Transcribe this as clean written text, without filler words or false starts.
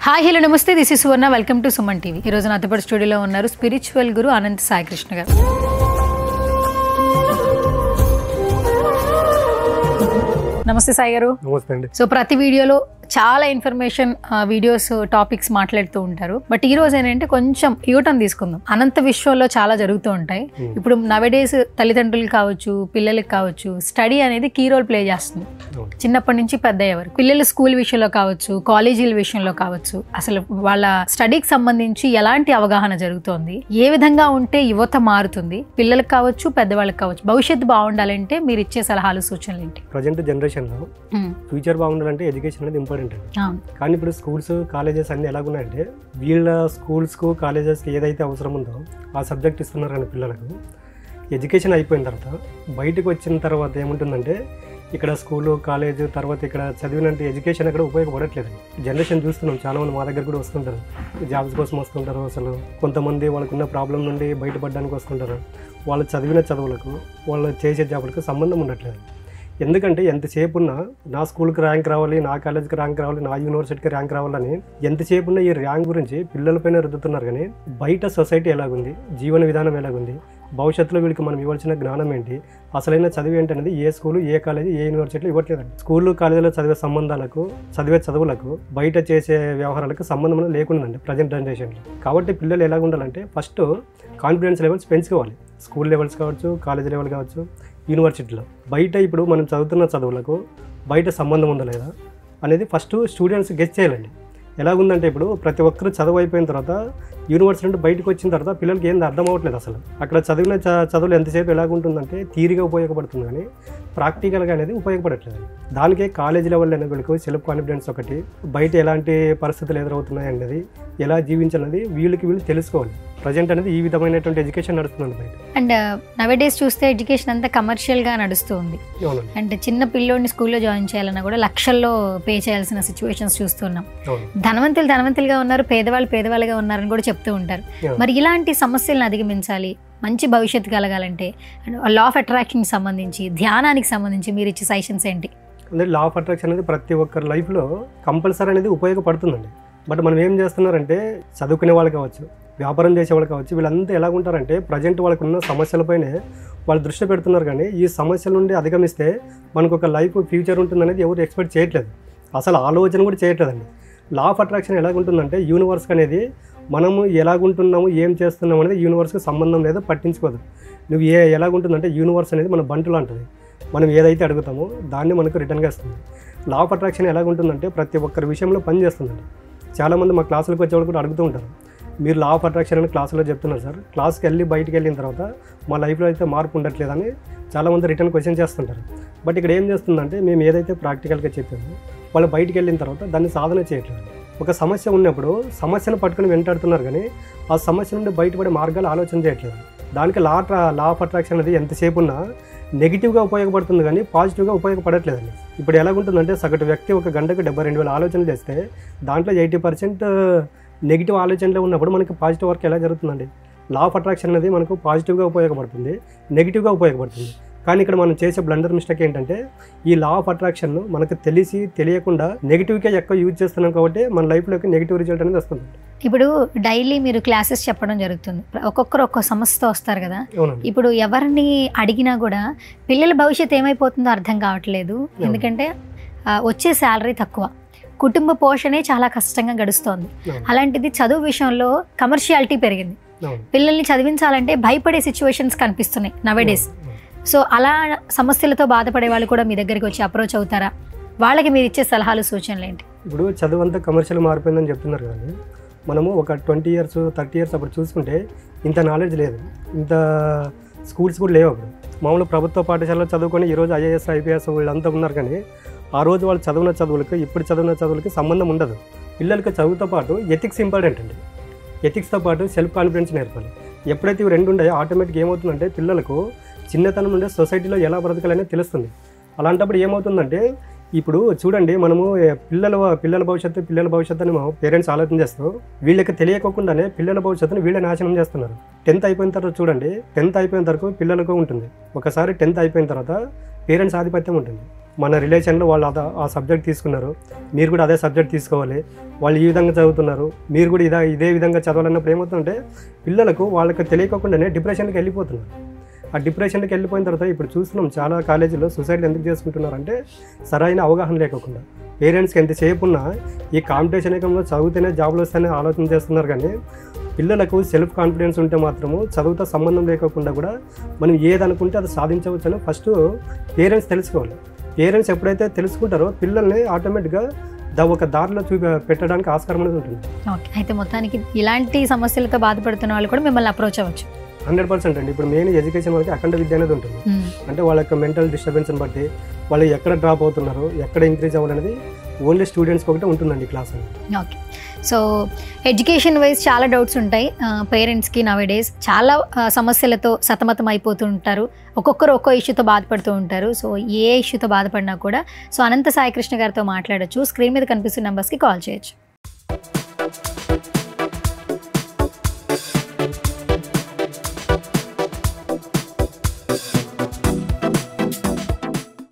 Hi hello నమస్తే this is Suvarna welcome to Suman TV. ఈ రోజు నాతో పాటు స్టూడియోలో ఉన్నారు స్పిరిచువల్ గురు అనంత సాయి కృష్ణ గారు. నమస్తే సాయి గారు. నమస్తే అండి. సో ప్రతి వీడియోలో చాలా ఇన్ఫర్మేషన్ వీడియోస్ టాపిక్స్ మాట్లాడుతూ ఉంటారు. బట్ ఈ రోజు ఏంటంటే కొంచెం యూటర్న్ తీసుకుందాం. అనంత విశ్వంలో చాలా జరుగుతూ ఉంటాయి. ఇప్పుడు నవడేస్ తల్లిదండ్రులు కావచ్చు, పిల్లలకి కావచ్చు, స్టడీ అనేది కీ రోల్ ప్లే చేస్తుంది. చిన్నప్పటి నుంచి పెద్ద అయ్యేవారు పిల్లలు స్కూల్ విషయంలో కావచ్చు, కాలేజీల విషయంలో కావచ్చు, అసలు వాళ్ళ స్టడీకి సంబంధించి ఎలాంటి అవగాహన జరుగుతోంది, ఏ విధంగా ఉంటే యువత మారుతుంది, పిల్లలకు కావచ్చు పెద్దవాళ్ళకి కావచ్చు, భవిష్యత్తు బాగుండాలంటే మీరు ఇచ్చే సలహాలు సూచనలు ఏంటి? ప్రజెంట్ జనరేషన్ లో ఫ్యూచర్ బాగుండాలంటే ఎడ్యుకేషన్ అనేది ఇంపార్టెంట్. కానీ ఇప్పుడు స్కూల్స్ కాలేజెస్ అన్ని ఎలాగున్నాయంటే వీళ్ళ స్కూల్స్ కు కాలేజెస్ కి ఏదైతే అవసరం ఉందో ఆ సబ్జెక్ట్ ఇస్తున్నారు కానీ పిల్లలకు ఎడ్యుకేషన్ అయిపోయిన తర్వాత బయటకు వచ్చిన తర్వాత ఏముంటుందంటే ఇక్కడ స్కూలు కాలేజ్ తర్వాత ఇక్కడ చదివినంటే ఎడ్యుకేషన్ అక్కడ ఉపయోగపడట్లేదు. జనరేషన్ చూస్తున్నాం, చాలా మంది మా దగ్గర కూడా వస్తుంటారు, జాబ్స్ కోసం వస్తుంటారు. అసలు కొంతమంది వాళ్ళకున్న ప్రాబ్లం నుండి బయటపడడానికి వస్తుంటారు. వాళ్ళు చదివిన చదువులకు వాళ్ళు చేసే జాబులకు సంబంధం ఉండట్లేదు. ఎందుకంటే ఎంతసేపు ఉన్నా నా స్కూల్కి ర్యాంక్ రావాలి, నా కాలేజ్కి ర్యాంక్ రావాలి, నా యూనివర్సిటీకి ర్యాంక్ రావాలని ఎంతసేపు ఉన్న ఈ ర్యాంక్ గురించి పిల్లలపైన రుద్దుతున్నారు. కానీ బయట సొసైటీ ఎలాగుంది, జీవన విధానం ఎలాగుంది, భవిష్యత్తులో వీళ్ళకి మనం ఇవ్వాల్సిన జ్ఞానం ఏంటి, అసలైన చదువు ఏంటనేది ఏ స్కూలు, ఏ కాలేజీ, ఏ యూనివర్సిటీలో ఇవ్వట్లేదండి. స్కూళ్ళు కాలేజీలో చదివే సంబంధాలకు, చదివే చదువులకు, బయట చేసే వ్యవహారాలకు సంబంధం లేకుండానండి ప్రజెంట్ జనరేషన్లో. కాబట్టి పిల్లలు ఎలాగ ఉండాలంటే ఫస్ట్ కాన్ఫిడెన్స్ లెవెల్స్ పెంచుకోవాలి. స్కూల్ లెవెల్స్ కావచ్చు, కాలేజీ లెవెల్ కావచ్చు, యూనివర్సిటీలో. బయట ఇప్పుడు మనం చదువుతున్న చదువులకు బయట సంబంధం ఉందా లేదా అనేది ఫస్ట్ స్టూడెంట్స్ గెస్ చేయాలండి. ఎలాగుందంటే ఇప్పుడు ప్రతి ఒక్కరు చదువు అయిపోయిన తర్వాత యూనివర్సిటీ నుండి బయటకు వచ్చిన తర్వాత పిల్లలకి ఏంది అర్థం అవ్వట్లేదు. అసలు అక్కడ చదివిన చదువులు ఎంతసేపు ఎలాగుంటుందంటే థియరీగా ఉపయోగపడుతుంది కానీ ప్రాక్టికల్గా అనేది ఉపయోగపడట్లేదు. దానికే కాలేజ్ లెవెల్ అనే వీళ్ళకి సెల్ఫ్ కాన్ఫిడెన్స్ ఒకటి, బయట ఎలాంటి పరిస్థితులు ఎదురవుతున్నాయి అనేది, ఎలా జీవించాలనేది వీళ్ళు తెలుసుకోవాలి. ప్రజెంట్ అనేది ఈ విధమైనటువంటి ఎడ్యుకేషన్ నడుస్తుంది బయట. అండ్ నవడేస్ చూస్తే ఎడ్యుకేషన్ అంతా కమర్షియల్గా నడుస్తుంది. అంటే చిన్న పిల్లోడిని స్కూల్లో జాయిన్ చేయాలన్నా కూడా లక్షల్లో పే చేయాల్సిన సిచ్యువేషన్స్ చూస్తున్నాం. ధనవంతులుగా ఉన్నారు, పేదవాళ్ళుగా ఉన్నారని కూడా చెప్తూ ఉంటారు. మరి ఇలాంటి సమస్యలను అధిగమించాలి, మంచి భవిష్యత్తు కలగాలంటే లా ఆఫ్ అట్రాక్షన్ సంబంధించి, ధ్యానానికి సంబంధించి మీరు ఇచ్చే సజెషన్స్ ఏంటి? అంటే లా ఆఫ్ అట్రాక్షన్ అనేది ప్రతి ఒక్కరి లైఫ్లో కంపల్సరీ అనేది ఉపయోగపడుతుందండి. బట్ మనం ఏం చేస్తున్నారంటే చదువుకునే వాళ్ళు కావచ్చు, వ్యాపారం చేసేవాళ్ళు కావచ్చు, వీళ్ళంతా ఎలాగుంటారంటే ప్రజెంట్ వాళ్ళకు ఉన్న సమస్యలపైనే వాళ్ళు దృష్టి పెడుతున్నారు. కానీ ఈ సమస్యల నుండి అధిగమిస్తే మనకు ఒక లైఫ్ ఫ్యూచర్ ఉంటుందనేది ఎవరు ఎక్స్పెక్ట్ చేయట్లేదు, అసలు ఆలోచన కూడా చేయట్లేదండి. లా ఆఫ్ అట్రాక్షన్ ఎలాగుంటుందంటే యూనివర్స్ అనేది మనము ఎలాగుంటున్నాము, ఏం చేస్తున్నాము అనేది యూనివర్స్కి సంబంధం లేదు, పట్టించుకోదు. నువ్వు ఎలాగుంటుందంటే యూనివర్స్ అనేది మన బంటు లాంటిది, మనం ఏదైతే అడుగుతామో దాన్ని మనకు రిటర్న్గా ఇస్తుంది. లా ఆఫ్ అట్రాక్షన్ ఎలాగుంటుందంటే ప్రతి ఒక్కరి విషయంలో పనిచేస్తుందండి. చాలామంది మా క్లాసులకు వచ్చేవాళ్ళు కూడా అడుగుతూ ఉంటారు, మీరు లా ఆఫ్ అట్రాక్షన్ అని క్లాసులో చెప్తున్నారు సార్, క్లాస్కి వెళ్ళి బయటికి వెళ్ళిన తర్వాత మా లైఫ్లో అయితే మార్పు ఉండట్లేదని చాలామంది రిటర్న్ క్వశ్చన్ చేస్తుంటారు. బట్ ఇక్కడ ఏం చేస్తుందంటే మేము ఏదైతే ప్రాక్టికల్గా చెప్పామో వాళ్ళు బయటికి వెళ్ళిన తర్వాత దాన్ని సాధన చేయట్లేదు. ఒక సమస్య ఉన్నప్పుడు సమస్యను పట్టుకుని వెంటాడుతున్నారు కానీ ఆ సమస్య నుండి బయటపడే మార్గాలు ఆలోచన చేయట్లేదు. దానికి లా ఆఫ్ అట్రాక్షన్ అనేది ఎంతసేపు ఉన్నా నెగిటివ్గా ఉపయోగపడుతుంది కానీ పాజిటివ్గా ఉపయోగపడట్లేదండి. ఇప్పుడు ఎలాగుంటుందంటే సగటు వ్యక్తి ఒక గంటకు 72,000 ఆలోచనలు చేస్తే దాంట్లో 80% నెగిటివ్ ఆలోచనలో ఉన్నప్పుడు మనకి పాజిటివ్ వర్క్ ఎలా జరుగుతుందండి? లా ఆఫ్ అట్రాక్షన్ అనేది మనకు పాజిటివ్గా ఉపయోగపడుతుంది, నెగిటివ్గా ఉపయోగపడుతుంది. కానీ ఇక్కడ మనం చేసే బ్లండర్ మిస్టేక్ ఏంటంటే ఈ లా ఆఫ్ అట్రాక్షన్ మనకు తెలియకుండా నెగిటివ్గా ఎక్కువ యూజ్ చేస్తున్నాం కాబట్టి మన లైఫ్లోకి నెగిటివ్ రిజల్ట్ అనేది వస్తుంది. ఇప్పుడు డైలీ మీరు క్లాసెస్ చెప్పడం జరుగుతుంది, ఒక్కొక్కరు ఒక్కొక్క సమస్యతో వస్తారు కదా. ఇప్పుడు ఎవరిని అడిగినా కూడా పిల్లల భవిష్యత్తు ఏమైపోతుందో అర్థం కావట్లేదు. ఎందుకంటే వచ్చే శాలరీ తక్కువ, కుటుంబ పోషణే చాలా కష్టంగా గడుస్తోంది. అలాంటిది చదువు విషయంలో కమర్షియాలిటీ పెరిగింది, పిల్లల్ని చదివించాలంటే భయపడే సిచ్యువేషన్స్ కనిపిస్తున్నాయి నవడేస్. సో అలా సమస్యలతో బాధపడే వాళ్ళు కూడా మీ దగ్గరికి వచ్చి అప్రోచ్ అవుతారా? వాళ్ళకి మీరు ఇచ్చే సలహాలు సూచనలు ఏంటి? ఇప్పుడు చదువు అంతా కమర్షియల్ మారిపోయిందని చెప్తున్నారు కానీ మనము ఒక 20 years 30 years అప్పుడు చూసుకుంటే ఇంత నాలెడ్జ్ లేదు, ఇంత స్కూల్స్ కూడా లేవు. అప్పుడు మామూలు ప్రభుత్వ పాఠశాలలో చదువుకొని ఈరోజు IAS IPS వీళ్ళంతా ఉన్నారు. కానీ ఆ రోజు వాళ్ళు చదివిన చదువులకు ఇప్పుడు చదివిన చదువులకి సంబంధం ఉండదు. పిల్లలకి చదువుతో పాటు ఎథిక్స్ ఇంపార్టెంట్ అండి. ఎథిక్స్తో పాటు సెల్ఫ్ కాన్ఫిడెన్స్ నేర్పాలి. ఎప్పుడైతే ఇవి రెండు ఉంటాయో ఆటోమేటిక్గా ఏమవుతుందంటే పిల్లలకు చిన్నతనం నుండే సొసైటీలో ఎలా బ్రతకాలనేది తెలుస్తుంది. అలాంటప్పుడు ఏమవుతుందంటే ఇప్పుడు చూడండి, మనము పిల్లల భవిష్యత్తు అని పేరెంట్స్ ఆలోచన చేస్తూ వీళ్ళకి తెలియకోకుండానే పిల్లల భవిష్యత్తుని వీళ్ళే నాశనం చేస్తున్నారు. 10th అయిపోయిన తర్వాత చూడండి, 10th అయిపోయిన వరకు పిల్లలకు ఉంటుంది. ఒకసారి 10th అయిపోయిన తర్వాత పేరెంట్స్ ఆధిపత్యం ఉంటుంది. మన రిలేషన్లో వాళ్ళు ఆ సబ్జెక్ట్ తీసుకున్నారు, మీరు కూడా అదే సబ్జెక్ట్ తీసుకోవాలి, వాళ్ళు ఈ విధంగా చదువుతున్నారు, మీరు కూడా ఇదే విధంగా చదవాలన్నప్పుడు ఏమవుతుందంటే పిల్లలకు వాళ్ళకి తెలియకుండానే డిప్రెషన్కి వెళ్ళిపోతున్నారు. ఆ డిప్రెషన్కి వెళ్ళిపోయిన తర్వాత ఇప్పుడు చూస్తున్నాం చాలా కాలేజీలో సూసైడ్లు ఎందుకు చేసుకుంటున్నారంటే సరైన అవగాహన లేకుండా. పేరెంట్స్కి ఎంతసేపు ఉన్నా ఈ కాంపిటీషన్ ఏకంలో చదివితేనే జాబ్లు వస్తాయని ఆలోచన చేస్తున్నారు, కానీ పిల్లలకు సెల్ఫ్ కాన్ఫిడెన్స్ ఉంటే మాత్రము చదువుతో సంబంధం లేకుండా కూడా మనం ఏదనుకుంటే అది సాధించవచ్చని ఫస్ట్ పేరెంట్స్ తెలుసుకోవాలి. పేరెంట్స్ ఎప్పుడైతే తెలుసుకుంటారో పిల్లల్ని ఆటోమేటిక్గా ఒక దారిలో పెట్టడానికి ఆస్కారం అనేది ఉంటుంది. ఓకే, అయితే మొత్తానికి ఇలాంటి సమస్యలతో బాధపడుతున్న వాళ్ళు కూడా మిమ్మల్ని అప్రోచ్ అవ్వచ్చు. 100% అండి. ఇప్పుడు మెయిన్ ఎడ్యుకేషన్ వాళ్ళకి అఖండ విద్య అనేది ఉంటుంది. అంటే వాళ్ళ యొక్క మెంటల్ డిస్టర్బెన్స్ని బట్టి వాళ్ళు ఎక్కడ డ్రాప్ అవుతున్నారు, ఎక్కడ ఇంక్రీజ్ అవ్వాలనేది ఓన్లీ స్టూడెంట్స్కి ఒకటే ఉంటుందండి క్లాస్ అనేది. ఓకే, సో ఎడ్యుకేషన్ వైజ్ చాలా డౌట్స్ ఉంటాయి పేరెంట్స్కి. నవేడేస్ చాలా సమస్యలతో సతమతం అయిపోతూ ఉంటారు, ఒక్కొక్కరు ఒక్కో ఇష్యూతో బాధపడుతూ ఉంటారు. సో ఏ ఇష్యూతో బాధపడినా కూడా సో అనంత సాయి కృష్ణ గారితో మాట్లాడొచ్చు. స్క్రీన్ మీద కనిపిస్తున్న నెంబర్స్కి కాల్ చేయొచ్చు.